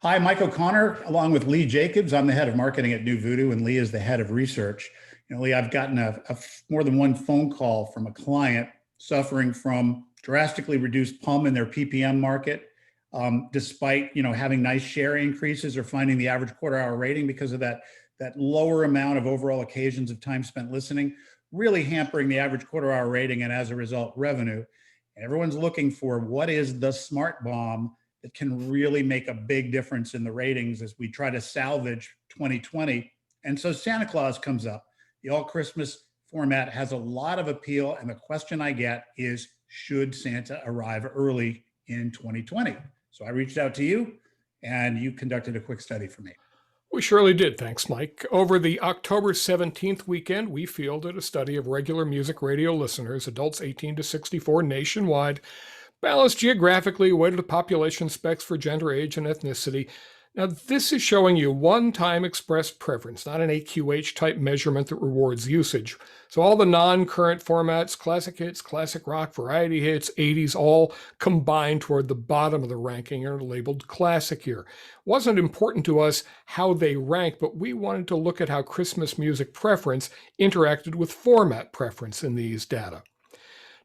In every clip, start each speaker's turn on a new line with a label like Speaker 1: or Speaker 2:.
Speaker 1: Hi, Mike O'Connor, along with Lee Jacobs. I'm the head of marketing at NuVoodoo, and Lee is the head of research. Lee, I've gotten more than one phone call from a client suffering from drastically reduced PUM in their PPM market, despite having nice share increases or finding the average quarter-hour rating because of that lower amount of overall occasions of time spent listening, really hampering the average quarter-hour rating and as a result, revenue. And everyone's looking for what is the smart bomb that can really make a big difference in the ratings as we try to salvage 2020. And so Santa Claus comes up. The all Christmas format has a lot of appeal. And the question I get is, should Santa arrive early in 2020? So I reached out to you and you conducted a quick study for me.
Speaker 2: We surely did, thanks, Mike. Over the October 17th weekend, we fielded a study of regular music radio listeners, adults 18 to 64 nationwide, balanced geographically, weighted to population specs for gender, age, and ethnicity. Now, this is showing you one-time expressed preference, not an AQH type measurement that rewards usage. So all the non-current formats, classic hits, classic rock, variety hits, 80s, all combined toward the bottom of the ranking and are labeled classic here. It wasn't important to us how they rank, but we wanted to look at how Christmas music preference interacted with format preference in these data.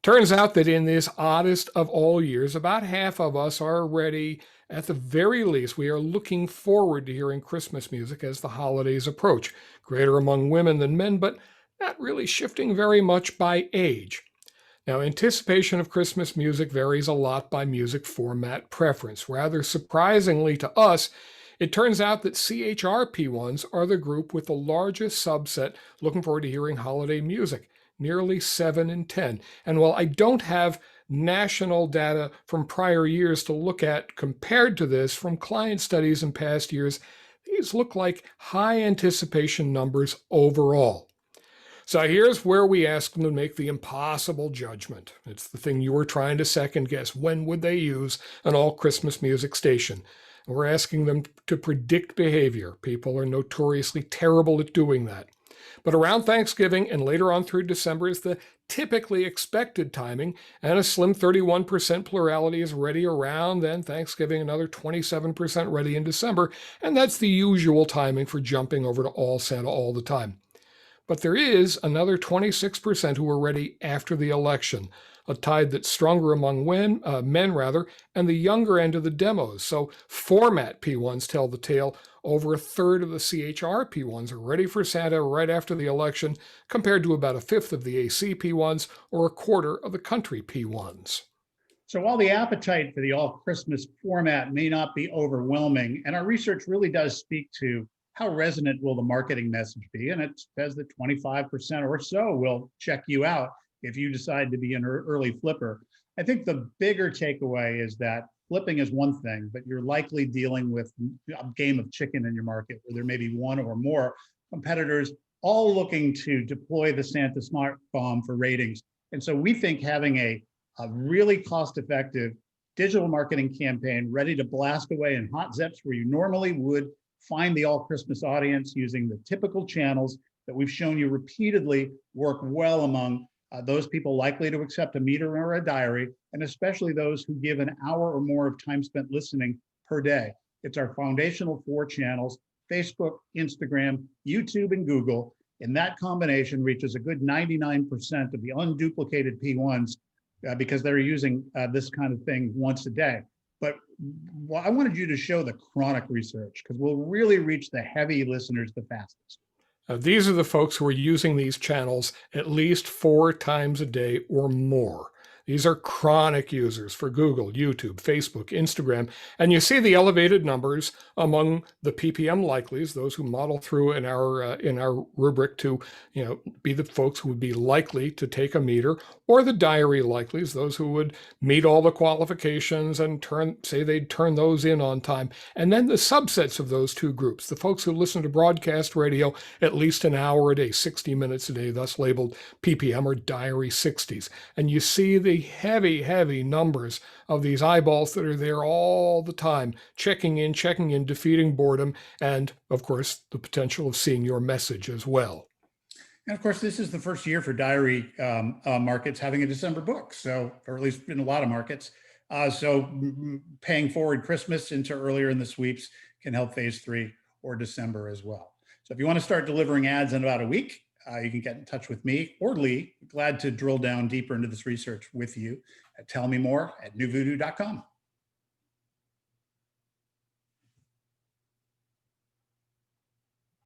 Speaker 2: Turns out that in this oddest of all years, about half of us are ready. At the very least, we are looking forward to hearing Christmas music as the holidays approach, greater among women than men, but not really shifting very much by age. Now, anticipation of Christmas music varies a lot by music format preference. Rather surprisingly to us, it turns out that CHRP1s are the group with the largest subset looking forward to hearing holiday music, nearly 7 in 10. And while I don't have national data from prior years to look at compared to this from client studies in past years, these look like high anticipation numbers overall. So here's where we ask them to make the impossible judgment. It's the thing you were trying to second guess. When would they use an all Christmas music station? And we're asking them to predict behavior. People are notoriously terrible at doing that. But around Thanksgiving and later on through December is the typically expected timing, and a slim 31% plurality is ready around then Thanksgiving, another 27% ready in December, and that's the usual timing for jumping over to all Santa all the time. But there is another 26% who are ready after the election, a tide that's stronger among men, and the younger end of the demos. So format P1s tell the tale. Over a third of the CHR P1s are ready for Santa right after the election, compared to about a fifth of the AC P1s or a quarter of the country P1s.
Speaker 1: So while the appetite for the all Christmas format may not be overwhelming, and our research really does speak to how resonant will the marketing message be, and it says that 25% or so will check you out if you decide to be an early flipper. I think the bigger takeaway is that flipping is one thing, but you're likely dealing with a game of chicken in your market where there may be one or more competitors all looking to deploy the Santa Smart Bomb for ratings. And so we think having a really cost-effective digital marketing campaign ready to blast away in hot zips where you normally would find the all Christmas audience using the typical channels that we've shown you repeatedly work well among those people likely to accept a meter or a diary, and especially those who give an hour or more of time spent listening per day. It's our foundational 4 channels: Facebook, Instagram, YouTube, and Google. And that combination reaches a good 99% of the unduplicated P1s because they're using this kind of thing once a day. But I wanted you to show the chronic research because we'll really reach the heavy listeners the fastest.
Speaker 2: These are the folks who are using these channels at least 4 times a day or more. These are chronic users for Google, YouTube, Facebook, Instagram, and you see the elevated numbers among the PPM likelies, those who model through in our rubric to be the folks who would be likely to take a meter, or the diary likelies, those who would meet all the qualifications and say they'd turn those in on time, and then the subsets of those two groups, the folks who listen to broadcast radio at least an hour a day, 60 minutes a day, thus labeled PPM or diary 60s, and you see the heavy numbers of these eyeballs that are there all the time, checking in, defeating boredom, and of course, the potential of seeing your message as well.
Speaker 1: And of course, this is the first year for diary markets having a December book. So, or at least in a lot of markets. Paying forward Christmas into earlier in the sweeps can help phase 3 or December as well. So if you want to start delivering ads in about a week, you can get in touch with me or Lee. Glad to drill down deeper into this research with you. Tell me more at NuVoodoo.com.